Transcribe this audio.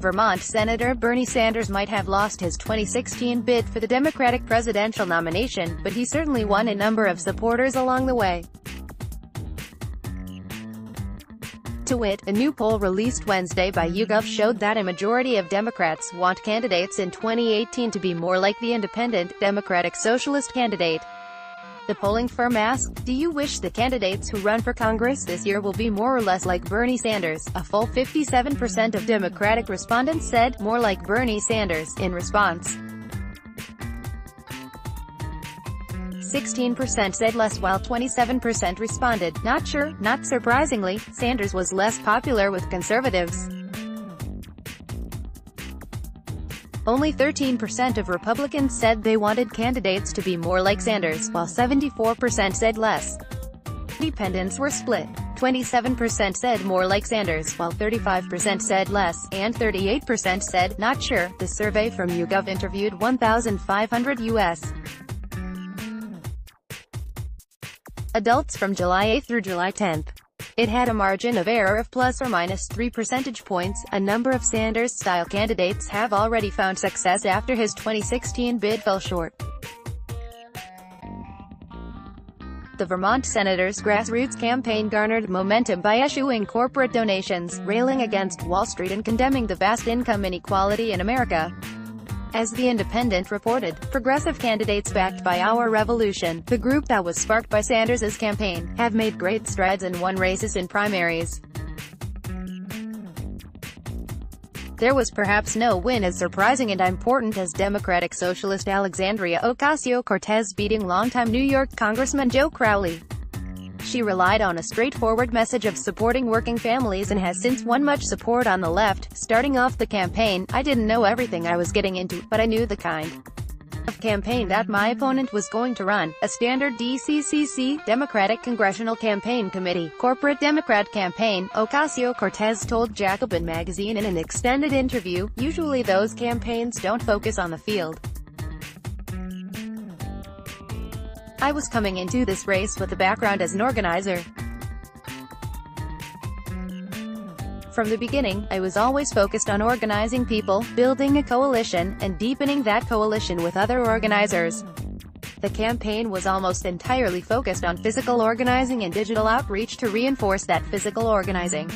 Vermont Senator Bernie Sanders might have lost his 2016 bid for the Democratic presidential nomination, but he certainly won a number of supporters along the way. To wit, a new poll released Wednesday by YouGov showed that a majority of Democrats want candidates in 2018 to be more like the independent, Democratic Socialist candidate. The polling firm asked, "Do you wish the candidates who run for Congress this year will be more or less like Bernie Sanders?" A full 57% of Democratic respondents said, "More like Bernie Sanders," in response. 16% said less, while 27% responded, "Not sure." Not surprisingly, Sanders was less popular with conservatives. Only 13% of Republicans said they wanted candidates to be more like Sanders, while 74% said less. Independents were split. 27% said more like Sanders, while 35% said less, and 38% said not sure. The survey from YouGov interviewed 1,500 U.S. adults from July 8 through July 10. It had a margin of error of plus or minus 3 percentage points. A number of Sanders-style candidates have already found success after his 2016 bid fell short. The Vermont senator's grassroots campaign garnered momentum by eschewing corporate donations, railing against Wall Street and condemning the vast income inequality in America. As The Independent reported, progressive candidates backed by Our Revolution, the group that was sparked by Sanders' campaign, have made great strides and won races in primaries. There was perhaps no win as surprising and important as Democratic Socialist Alexandria Ocasio-Cortez beating longtime New York Congressman Joe Crowley. She relied on a straightforward message of supporting working families and has since won much support on the left. Starting off the campaign, "I didn't know everything I was getting into, but I knew the kind of campaign that my opponent was going to run." A standard DCCC, Democratic Congressional Campaign Committee, corporate Democrat campaign, Ocasio-Cortez told Jacobin magazine in an extended interview. "Usually those campaigns don't focus on the field. I was coming into this race with a background as an organizer. From the beginning, I was always focused on organizing people, building a coalition, and deepening that coalition with other organizers." The campaign was almost entirely focused on physical organizing and digital outreach to reinforce that physical organizing.